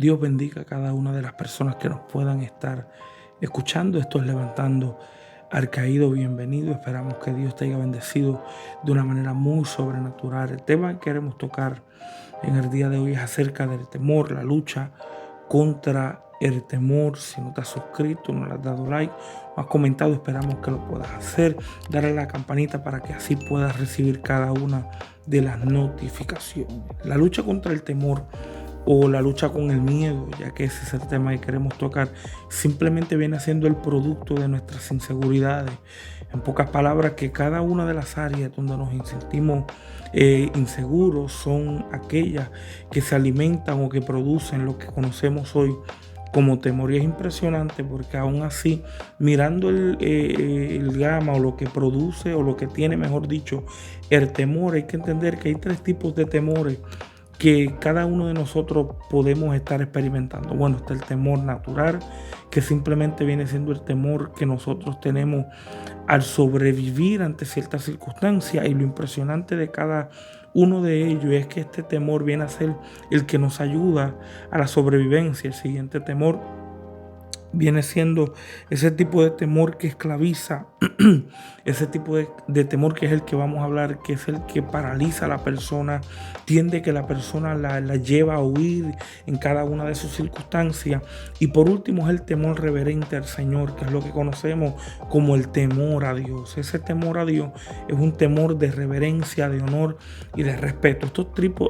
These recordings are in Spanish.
Dios bendiga a cada una de las personas que nos puedan estar escuchando. Esto es Levantando al Caído. Bienvenido. Esperamos que Dios te haya bendecido de una manera muy sobrenatural. El tema que queremos tocar en el día de hoy es acerca del temor, la lucha contra el temor. Si no te has suscrito, no le has dado like, no has comentado, esperamos que lo puedas hacer. Darle a la campanita para que así puedas recibir cada una de las notificaciones. La lucha contra el temor o la lucha con el miedo, ya que ese es el tema que queremos tocar, simplemente viene siendo el producto de nuestras inseguridades. En pocas palabras, que cada una de las áreas donde nos sentimos inseguros son aquellas que se alimentan o que producen lo que conocemos hoy como temor. Y es impresionante porque aún así, mirando el gama o lo que produce o lo que tiene, mejor dicho, el temor, hay que entender que hay tres tipos de temores que cada uno de nosotros podemos estar experimentando. Bueno, está el temor natural, que simplemente viene siendo el temor que nosotros tenemos al sobrevivir ante ciertas circunstancias, y lo impresionante de cada uno de ellos es que este temor viene a ser el que nos ayuda a la sobrevivencia. El siguiente temor viene siendo ese tipo de temor que esclaviza, ese tipo de temor que es el que vamos a hablar, que es el que paraliza a la persona, tiende que la persona la lleva a huir en cada una de sus circunstancias. Y por último es el temor reverente al Señor, que es lo que conocemos como el temor a Dios. Ese temor a Dios es un temor de reverencia, de honor y de respeto.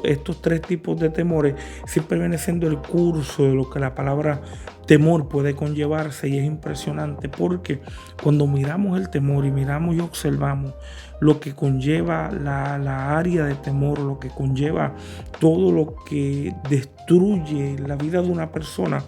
Estos tres tipos de temores siempre viene siendo el curso de lo que la palabra temor puede conllevarse, y es impresionante porque cuando miramos el temor y miramos y observamos lo que conlleva la área de temor, lo que conlleva todo lo que destruye la vida de una persona,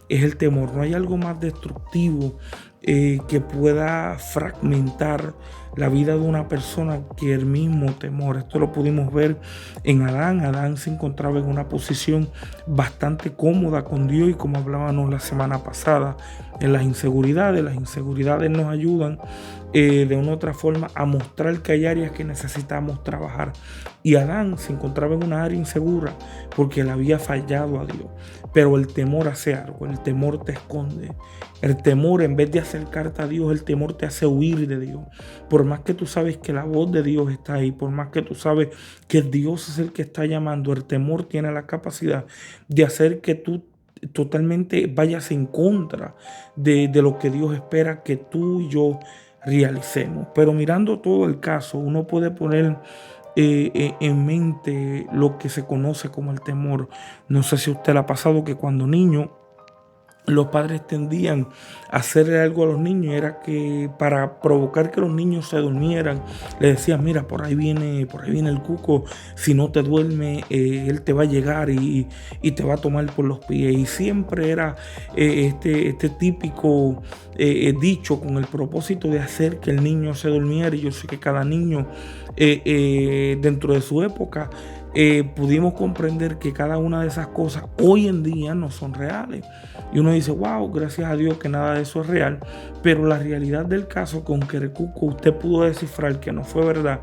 es el temor. No hay algo más destructivo que pueda fragmentar la vida de una persona que el mismo temor. Esto lo pudimos ver en Adán. Adán se encontraba en una posición bastante cómoda con Dios, y como hablábamos la semana pasada, en las inseguridades nos ayudan de una u otra forma a mostrar que hay áreas que necesitamos trabajar. Y Adán se encontraba en una área insegura porque le había fallado a Dios. Pero el temor hace algo, el temor te esconde. El temor, en vez de acercarte a Dios, el temor te hace huir de Dios. Por más que tú sabes que la voz de Dios está ahí, por más que tú sabes que Dios es el que está llamando, el temor tiene la capacidad de hacer que tú totalmente vayas en contra de lo que Dios espera que tú y yo realicemos. Pero mirando todo el caso, uno puede poner en mente lo que se conoce como el temor. No sé si a usted le ha pasado que cuando niño los padres tendían a hacerle algo a los niños, era que para provocar que los niños se durmieran, le decían: mira, por ahí viene el cuco, si no te duerme, él te va a llegar y te va a tomar por los pies. Y siempre era este típico dicho con el propósito de hacer que el niño se durmiera. Y yo sé que cada niño dentro de su época pudimos comprender que cada una de esas cosas hoy en día no son reales. Y uno dice: wow, gracias a Dios que nada de eso es real. Pero la realidad del caso, con que el cuco usted pudo descifrar que no fue verdad,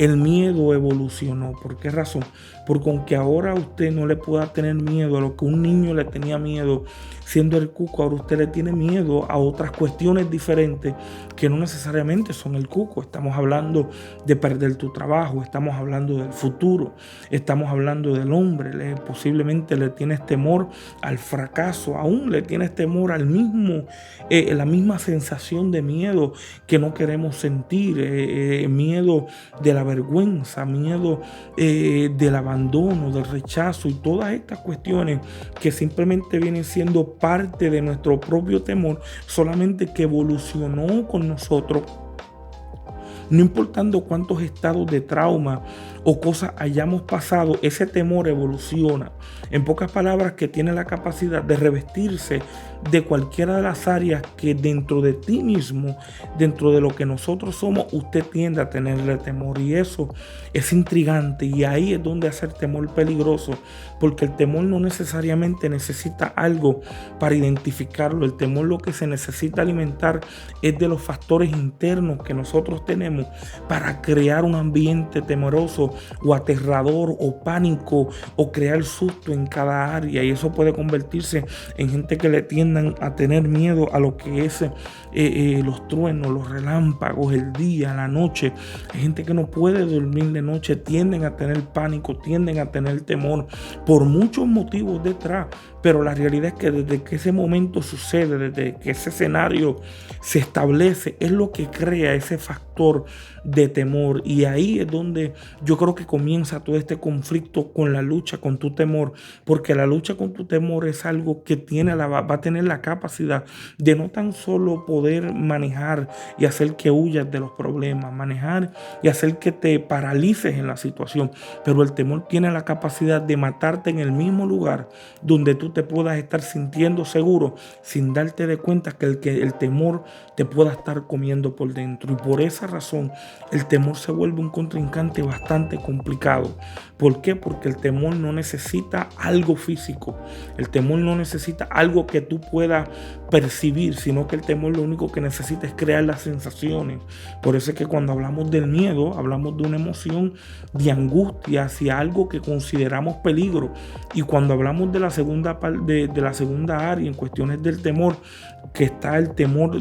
el miedo evolucionó. ¿Por qué razón? Porque aunque ahora usted no le pueda tener miedo a lo que un niño le tenía miedo siendo el cuco, ahora usted le tiene miedo a otras cuestiones diferentes que no necesariamente son el cuco. Estamos hablando de perder tu trabajo, estamos hablando del futuro, estamos hablando del hombre. Posiblemente le tienes temor al fracaso, aún le tienes temor al la misma sensación de miedo que no queremos sentir, miedo de la vergüenza, miedo del abandono, del rechazo, y todas estas cuestiones que simplemente vienen siendo parte de nuestro propio temor, solamente que evolucionó con nosotros. No importando cuántos estados de trauma o cosas hayamos pasado, ese temor evoluciona. En pocas palabras, que tiene la capacidad de revestirse de cualquiera de las áreas que dentro de ti mismo, dentro de lo que nosotros somos, usted tiende a tenerle temor. Y eso es intrigante, y ahí es donde hace el temor peligroso, porque el temor no necesariamente necesita algo para identificarlo. El temor lo que se necesita alimentar es de los factores internos que nosotros tenemos, extremo para crear un ambiente temeroso o aterrador o pánico o crear susto en cada área, y eso puede convertirse en gente que le tiendan a tener miedo a lo que es los truenos, los relámpagos, el día, la noche. Hay gente que no puede dormir de noche, tienden a tener pánico, tienden a tener temor por muchos motivos detrás, pero la realidad es que desde que ese momento sucede, desde que ese escenario se establece, es lo que crea ese factor de temor, y ahí es donde yo creo que comienza todo este conflicto con la lucha con tu temor, porque la lucha con tu temor es algo que va a tener la capacidad de no tan solo poder manejar y hacer que huyas de los problemas, manejar y hacer que te paralices en la situación, pero el temor tiene la capacidad de matarte en el mismo lugar donde tú te puedas estar sintiendo seguro sin darte de cuenta que el temor te pueda estar comiendo por dentro. Y por esa razón el temor se vuelve un contrincante bastante complicado. ¿Por qué? Porque el temor no necesita algo físico, el temor no necesita algo que tú puedas percibir, sino que el temor lo único que necesita es crear las sensaciones. Por eso es que cuando hablamos del miedo, hablamos de una emoción de angustia hacia algo que consideramos peligro. Y cuando hablamos de la segunda área en cuestiones del temor, que está el temor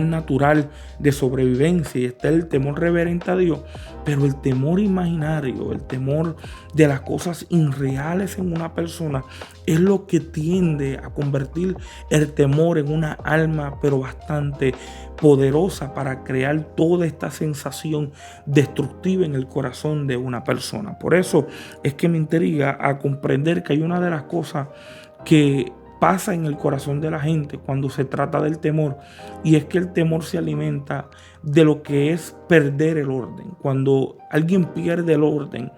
natural de sobrevivencia, y está el temor reverente a Dios, pero el temor imaginario, el temor de las cosas irreales en una persona, es lo que tiende a convertir el temor en una alma pero bastante poderosa para crear toda esta sensación destructiva en el corazón de una persona. Por eso es que me intriga a comprender que hay una de las cosas que pasa en el corazón de la gente cuando se trata del temor, y es que el temor se alimenta de lo que es perder el orden. Cuando alguien pierde el orden,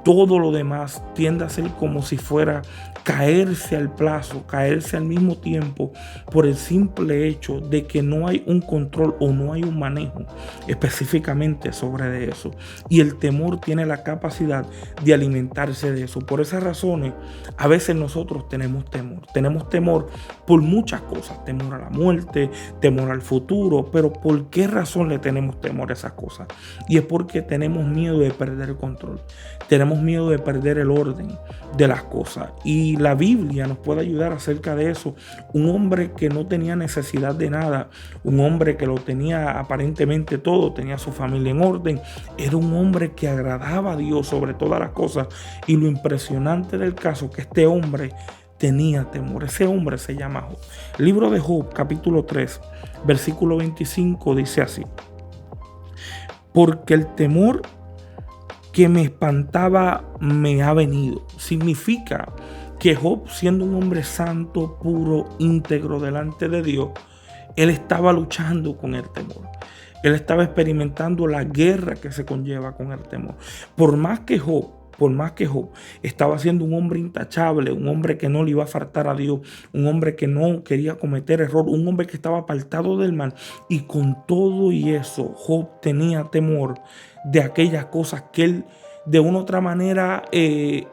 todo lo demás tiende a ser como si fuera caerse al plazo, caerse al mismo tiempo, por el simple hecho de que no hay un control o no hay un manejo específicamente sobre eso. Y el temor tiene la capacidad de alimentarse de eso. Por esas razones, a veces nosotros tenemos temor. Tenemos temor por muchas cosas, temor a la muerte, temor al futuro, pero ¿por qué razón le tenemos temor a esas cosas? Y es porque tenemos miedo de perder el control. Tenemos miedo de perder el orden de las cosas, y la Biblia nos puede ayudar acerca de eso. Un hombre que no tenía necesidad de nada, un hombre que lo tenía aparentemente todo, tenía su familia en orden, era un hombre que agradaba a Dios sobre todas las cosas, y lo impresionante del caso es que este hombre tenía temor. Ese hombre se llama Job. El libro de Job, capítulo 3, versículo 25, dice así: porque el temor que me espantaba me ha venido. Significa que Job, siendo un hombre santo, puro, íntegro delante de Dios, él estaba luchando con el temor. Él estaba experimentando la guerra que se conlleva con el temor. Por más que Job estaba siendo un hombre intachable, un hombre que no le iba a faltar a Dios, un hombre que no quería cometer error, un hombre que estaba apartado del mal, y con todo y eso, Job tenía temor de aquellas cosas que él de una u otra manera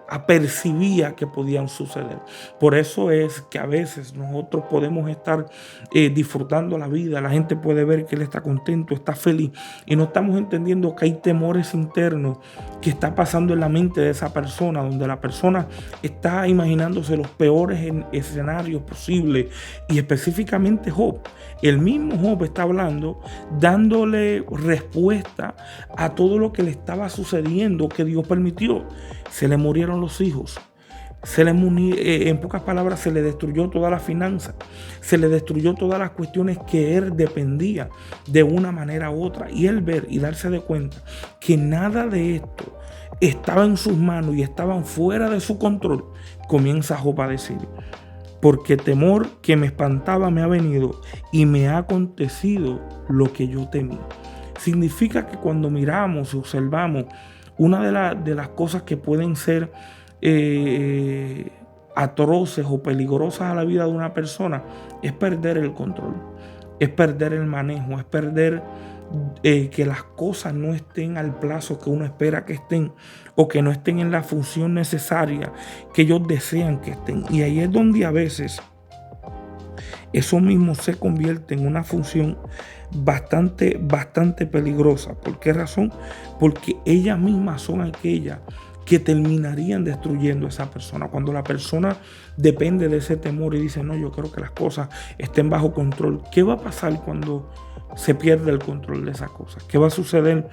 apercibía que podían suceder. Por eso es que a veces nosotros podemos estar disfrutando la vida, la gente puede ver que él está contento, está feliz, y no estamos entendiendo que hay temores internos que está pasando en la mente de esa persona, donde la persona está imaginándose los peores escenarios posibles. Y específicamente Job, el mismo Job está hablando, dándole respuesta a todo lo que le estaba sucediendo, que Dios permitió. Se le murieron los hijos, en pocas palabras, se le destruyó toda la finanza, se le destruyó todas las cuestiones que él dependía de una manera u otra. Y él ver y darse de cuenta que nada de esto estaba en sus manos y estaban fuera de su control, comienza Job a decir: porque temor que me espantaba me ha venido, y me ha acontecido lo que yo temí. Significa que cuando miramos y observamos, una de las cosas que pueden ser atroces o peligrosas a la vida de una persona es perder el control, es perder el manejo, es perder que las cosas no estén al plazo que uno espera que estén, o que no estén en la función necesaria que ellos desean que estén. Y ahí es donde a veces eso mismo se convierte en una función bastante peligrosa. ¿Por qué razón? Porque ellas mismas son aquellas que terminarían destruyendo a esa persona. Cuando la persona depende de ese temor y dice, no, yo quiero que las cosas estén bajo control, ¿qué va a pasar cuando se pierde el control de esas cosas? ¿Qué va a suceder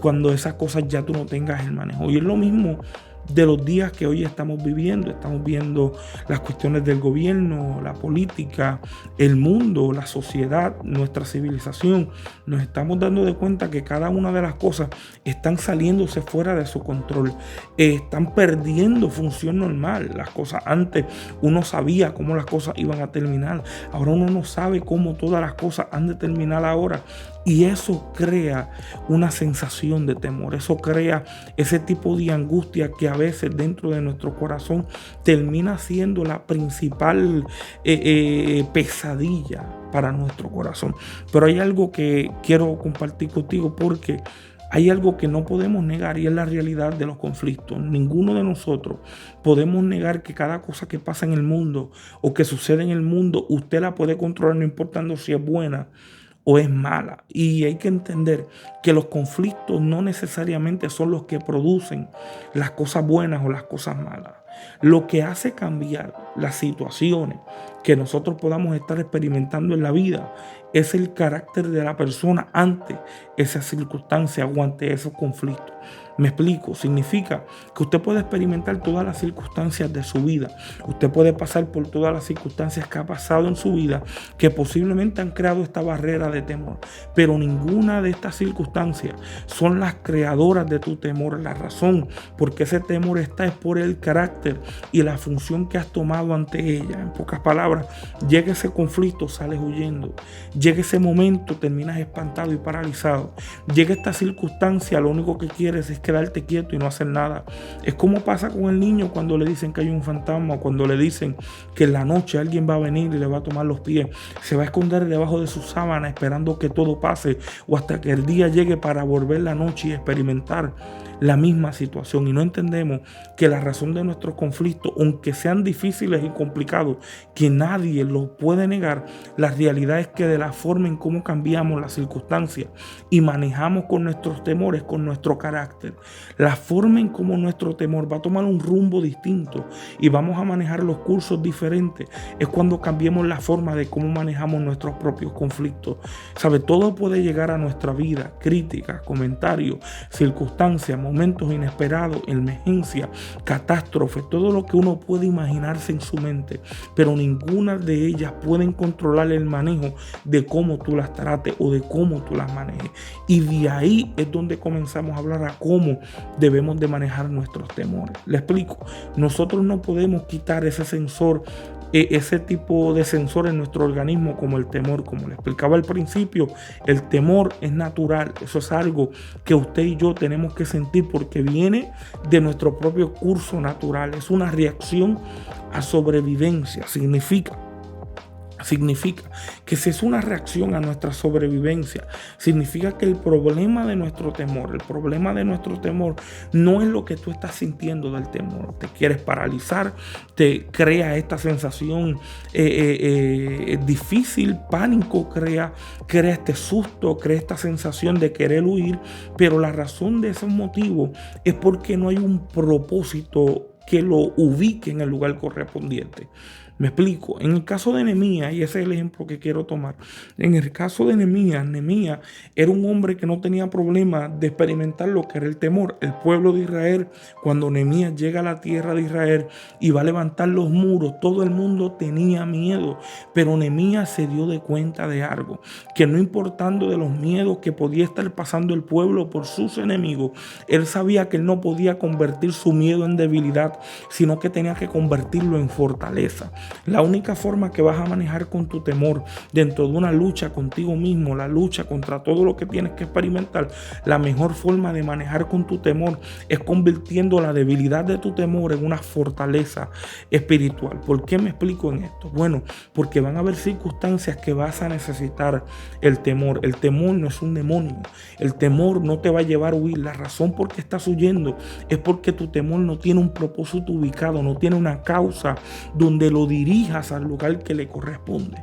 cuando esas cosas ya tú no tengas el manejo? Y es lo mismo de los días que hoy estamos viviendo. Estamos viendo las cuestiones del gobierno, la política, el mundo, la sociedad, nuestra civilización. Nos estamos dando de cuenta que cada una de las cosas están saliéndose fuera de su control. Están perdiendo función normal. Las cosas antes uno sabía cómo las cosas iban a terminar. Ahora uno no sabe cómo todas las cosas han de terminar ahora. Y eso crea una sensación de temor, eso crea ese tipo de angustia que a veces dentro de nuestro corazón termina siendo la principal pesadilla para nuestro corazón. Pero hay algo que quiero compartir contigo, porque hay algo que no podemos negar, y es la realidad de los conflictos. Ninguno de nosotros podemos negar que cada cosa que pasa en el mundo o que sucede en el mundo, usted la puede controlar, no importando si es buena o es mala. Y hay que entender que los conflictos no necesariamente son los que producen las cosas buenas o las cosas malas. Lo que hace cambiar las situaciones que nosotros podamos estar experimentando en la vida es el carácter de la persona ante esas circunstancias o ante esos conflictos. Me explico, significa que usted puede experimentar todas las circunstancias de su vida. Usted puede pasar por todas las circunstancias que ha pasado en su vida, que posiblemente han creado esta barrera de temor. Pero ninguna de estas circunstancias son las creadoras de tu temor. La razón por qué ese temor está es por el carácter y la función que has tomado ante ella. En pocas palabras, llega ese conflicto, sales huyendo. Llega ese momento, terminas espantado y paralizado. Llega esta circunstancia, lo único que quieres es quedarte quieto y no hacer nada. Es como pasa con el niño cuando le dicen que hay un fantasma, o cuando le dicen que en la noche alguien va a venir y le va a tomar los pies. Se va a esconder debajo de su sábana esperando que todo pase, o hasta que el día llegue para volver la noche y experimentar la misma situación. Y no entendemos que la razón de nuestros conflictos, aunque sean difíciles y complicados, que nadie lo puede negar, la realidad es que de la forma en cómo cambiamos las circunstancias y manejamos con nuestros temores, con nuestro carácter, la forma en cómo nuestro temor va a tomar un rumbo distinto y vamos a manejar los cursos diferentes, es cuando cambiemos la forma de cómo manejamos nuestros propios conflictos. ¿Sabe? Todo puede llegar a nuestra vida: críticas, comentarios, circunstancias, momentos inesperados, emergencia, catástrofe, todo lo que uno puede imaginarse en su mente, pero ninguna de ellas pueden controlar el manejo de cómo tú las trates o de cómo tú las manejes. Y de ahí es donde comenzamos a hablar a cómo debemos de manejar nuestros temores. Le explico, nosotros no podemos quitar ese sensor, ese tipo de sensor en nuestro organismo como el temor. Como le explicaba al principio, el temor es natural. Eso es algo que usted y yo tenemos que sentir porque viene de nuestro propio curso natural. Es una reacción a sobrevivencia. Significa que si es una reacción a nuestra sobrevivencia, significa que el problema de nuestro temor no es lo que tú estás sintiendo del temor. Te quieres paralizar, te crea esta sensación difícil, pánico, crea este susto, crea esta sensación de querer huir, pero la razón de ese motivo es porque no hay un propósito que lo ubique en el lugar correspondiente. Me explico. En el caso de Nehemías, y ese es el ejemplo que quiero tomar, en el caso de Nehemías era un hombre que no tenía problema de experimentar lo que era el temor. El pueblo de Israel, cuando Nehemías llega a la tierra de Israel y va a levantar los muros, todo el mundo tenía miedo, pero Nehemías se dio de cuenta de algo, que no importando de los miedos que podía estar pasando el pueblo por sus enemigos, él sabía que él no podía convertir su miedo en debilidad, sino que tenía que convertirlo en fortaleza. La única forma que vas a manejar con tu temor dentro de una lucha contigo mismo, la lucha contra todo lo que tienes que experimentar, la mejor forma de manejar con tu temor es convirtiendo la debilidad de tu temor en una fortaleza espiritual. ¿Por qué me explico en esto? Bueno, porque van a haber circunstancias que vas a necesitar el temor. El temor no es un demonio. El temor no te va a llevar a huir. La razón por qué estás huyendo es porque tu temor no tiene un propósito ubicado, no tiene una causa donde lo dirijas al lugar que le corresponde.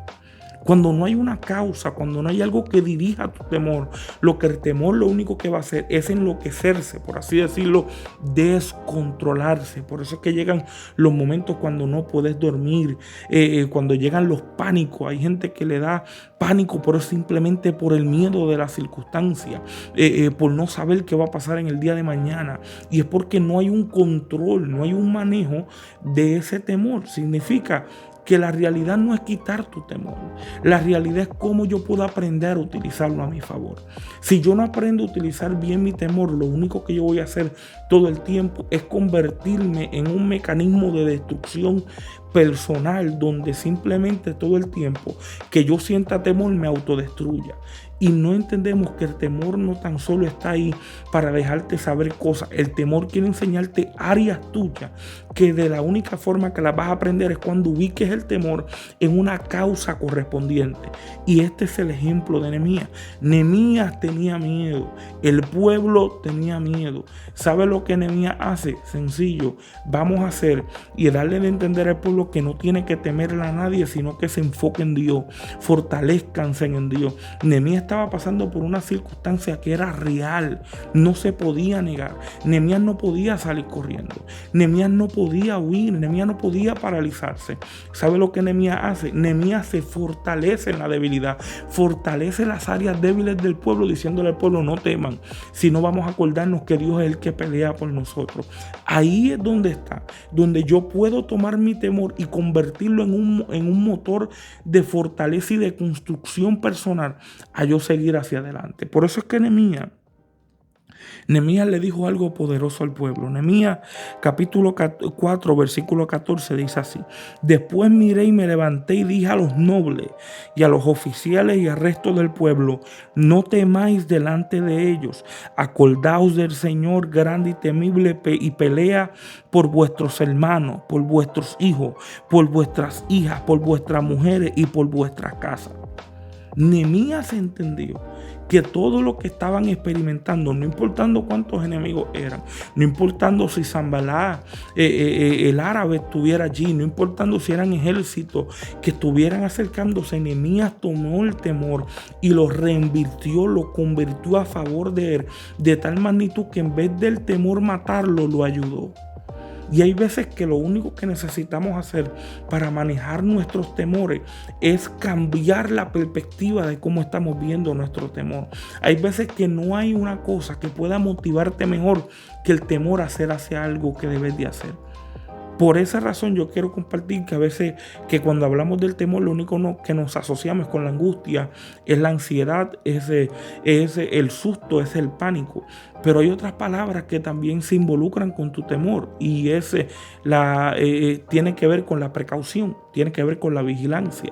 Cuando no hay una causa, cuando no hay algo que dirija tu temor, el temor lo único que va a hacer es enloquecerse, por así decirlo, descontrolarse. Por eso es que llegan los momentos cuando no puedes dormir, cuando llegan los pánicos. Hay gente que le da pánico, pero simplemente por el miedo de las circunstancias, por no saber qué va a pasar en el día de mañana. Y es porque no hay un control, no hay un manejo de ese temor. Significa que la realidad no es quitar tu temor. La realidad es cómo yo puedo aprender a utilizarlo a mi favor. Si yo no aprendo a utilizar bien mi temor, lo único que yo voy a hacer todo el tiempo es convertirme en un mecanismo de destrucción personal, donde simplemente todo el tiempo que yo sienta temor me autodestruya. Y no entendemos que el temor no tan solo está ahí para dejarte saber cosas. El temor quiere enseñarte áreas tuyas que de la única forma que las vas a aprender es cuando ubiques el temor en una causa correspondiente. Y este es el ejemplo de Nehemías. Nehemías tenía miedo. El pueblo tenía miedo. ¿Sabe lo que Nehemías hace? Sencillo. Vamos a hacer y darle de entender al pueblo que no tiene que temerle a nadie, sino que se enfoque en Dios. Fortalezcanse en Dios. Nehemías estaba pasando por una circunstancia que era real, no se podía negar. Nehemías no podía salir corriendo, Nehemías no podía huir, Nehemías no podía paralizarse. ¿Sabe lo que Nehemías hace? Nehemías se fortalece en la debilidad, fortalece las áreas débiles del pueblo, diciéndole al pueblo: no teman, sino vamos a acordarnos que Dios es el que pelea por nosotros. Ahí es donde está, donde yo puedo tomar mi temor y convertirlo en un motor de fortaleza y de construcción personal a yo seguir hacia adelante. Por eso es que Nehemías le dijo algo poderoso al pueblo. Nehemías capítulo 4 versículo 14 dice así: después miré y me levanté y dije a los nobles y a los oficiales y al resto del pueblo: no temáis delante de ellos, acordaos del Señor grande y temible, y pelea por vuestros hermanos, por vuestros hijos, por vuestras hijas, por vuestras mujeres y por vuestras casas. Nehemías entendió que todo lo que estaban experimentando, no importando cuántos enemigos eran, no importando si Sanballat, el árabe, estuviera allí, no importando si eran ejércitos que estuvieran acercándose, Nehemías tomó el temor y lo reinvirtió, lo convirtió a favor de él, de tal magnitud que en vez del temor matarlo, lo ayudó. Y hay veces que lo único que necesitamos hacer para manejar nuestros temores es cambiar la perspectiva de cómo estamos viendo nuestro temor. Hay veces que no hay una cosa que pueda motivarte mejor que el temor a hacer hacia algo que debes de hacer. Por esa razón yo quiero compartir que a veces que cuando hablamos del temor, lo único que nos asociamos con la angustia es la ansiedad, es el susto, es el pánico. Pero hay otras palabras que también se involucran con tu temor y tiene que ver con la precaución, tiene que ver con la vigilancia,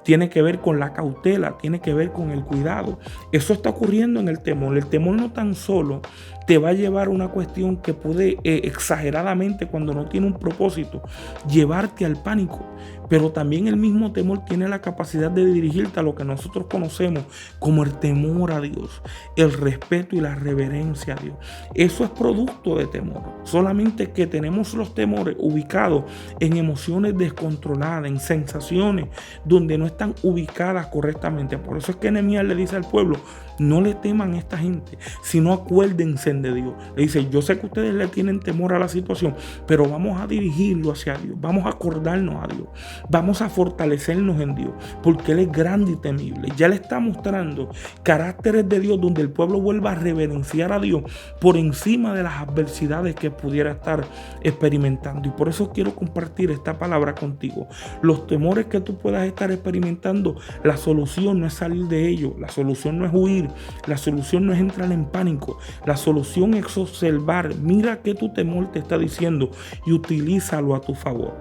tiene que ver con la cautela, tiene que ver con el cuidado. Eso está ocurriendo en el temor. El temor no tan solo te va a llevar a una cuestión que puede exageradamente, cuando no tiene un propósito, llevarte al pánico. Pero también el mismo temor tiene la capacidad de dirigirte a lo que nosotros conocemos como el temor a Dios, el respeto y la reverencia a Dios. Eso es producto de temor. Solamente que tenemos los temores ubicados en emociones descontroladas, en sensaciones donde no están ubicadas correctamente. Por eso es que Nehemías le dice al pueblo: no le teman a esta gente, sino acuérdense de Dios. Le dice: yo sé que ustedes le tienen temor a la situación, pero vamos a dirigirlo hacia Dios, vamos a acordarnos a Dios, vamos a fortalecernos en Dios, porque Él es grande y temible. Ya le está mostrando caracteres de Dios donde el pueblo vuelva a reverenciar a Dios por encima de las adversidades que pudiera estar experimentando. Y por eso quiero compartir esta palabra contigo. Los temores que tú puedas estar experimentando, la solución no es salir de ellos, la solución no es huir, la solución no es entrar en pánico, la solución es observar. Mira qué tu temor te está diciendo y utilízalo a tu favor.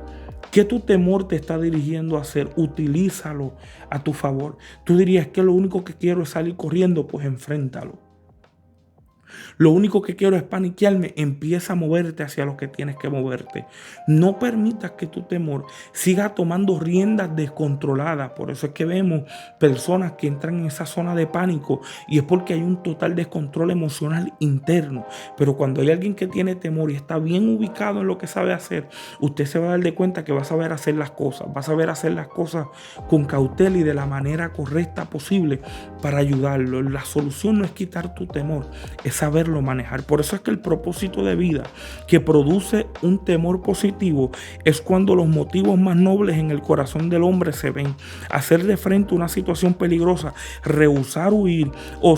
¿Qué tu temor te está dirigiendo a hacer? Utilízalo a tu favor. Tú dirías que lo único que quiero es salir corriendo, pues enfréntalo. Lo único que quiero es paniquearme. Empieza a moverte hacia lo que tienes que moverte. No permitas que tu temor siga tomando riendas descontroladas. Por eso es que vemos personas que entran en esa zona de pánico y es porque hay un total descontrol emocional interno. Pero cuando hay alguien que tiene temor y está bien ubicado en lo que sabe hacer, usted se va a dar de cuenta que va a saber hacer las cosas. Va a saber hacer las cosas con cautela y de la manera correcta posible para ayudarlo. La solución no es quitar tu temor, es saberlo manejar. Por eso es que el propósito de vida que produce un temor positivo es cuando los motivos más nobles en el corazón del hombre se ven. Hacer de frente a una situación peligrosa, rehusar huir o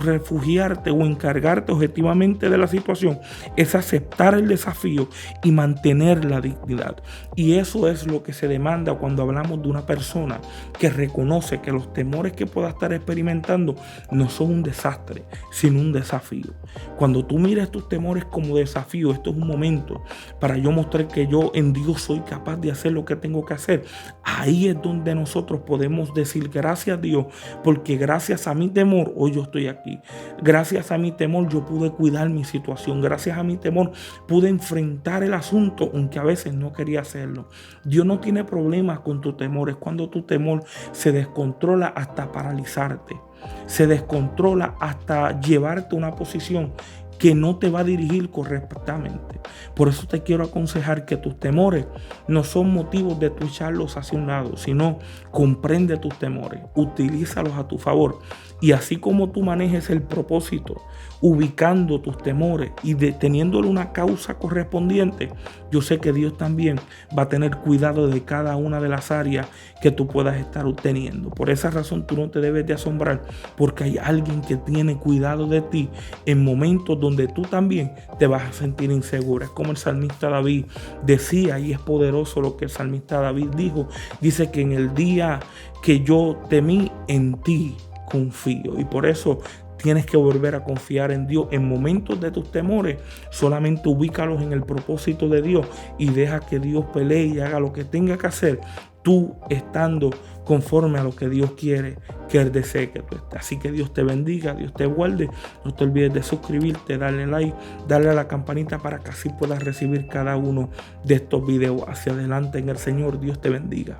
refugiarte o encargarte objetivamente de la situación es aceptar el desafío y mantener la dignidad. Y eso es lo que se demanda cuando hablamos de una persona que reconoce que los temores que pueda estar experimentando no son un desastre, sino un desafío. Cuando tú miras tus temores como desafío, esto es un momento para yo mostrar que yo en Dios soy capaz de hacer lo que tengo que hacer. Ahí es donde nosotros podemos decir gracias a Dios, porque gracias a mi temor hoy yo estoy aquí. Gracias a mi temor yo pude cuidar mi situación. Gracias a mi temor pude enfrentar el asunto, aunque a veces no quería hacerlo. Dios no tiene problemas con tu temor. Es cuando tu temor se descontrola hasta paralizarte. Se descontrola hasta llevarte a una posición que no te va a dirigir correctamente. Por eso te quiero aconsejar que tus temores no son motivos de tu echarlos hacia un lado, sino comprende tus temores, utilízalos a tu favor. Y así como tú manejes el propósito, ubicando tus temores y teniéndole una causa correspondiente, yo sé que Dios también va a tener cuidado de cada una de las áreas que tú puedas estar obteniendo. Por esa razón tú no te debes de asombrar, porque hay alguien que tiene cuidado de ti en momentos donde tú también te vas a sentir inseguro. Es como el salmista David decía, y es poderoso lo que el salmista David dijo. Dice que en el día que yo temí, en ti confío. Y por eso tienes que volver a confiar en Dios. En momentos de tus temores, solamente ubícalos en el propósito de Dios y deja que Dios pelee y haga lo que tenga que hacer, tú estando conforme a lo que Dios quiere que Él desee que tú estés. Así que Dios te bendiga, Dios te guarde. No te olvides de suscribirte, darle like, darle a la campanita para que así puedas recibir cada uno de estos videos. Hacia adelante en el Señor. Dios te bendiga.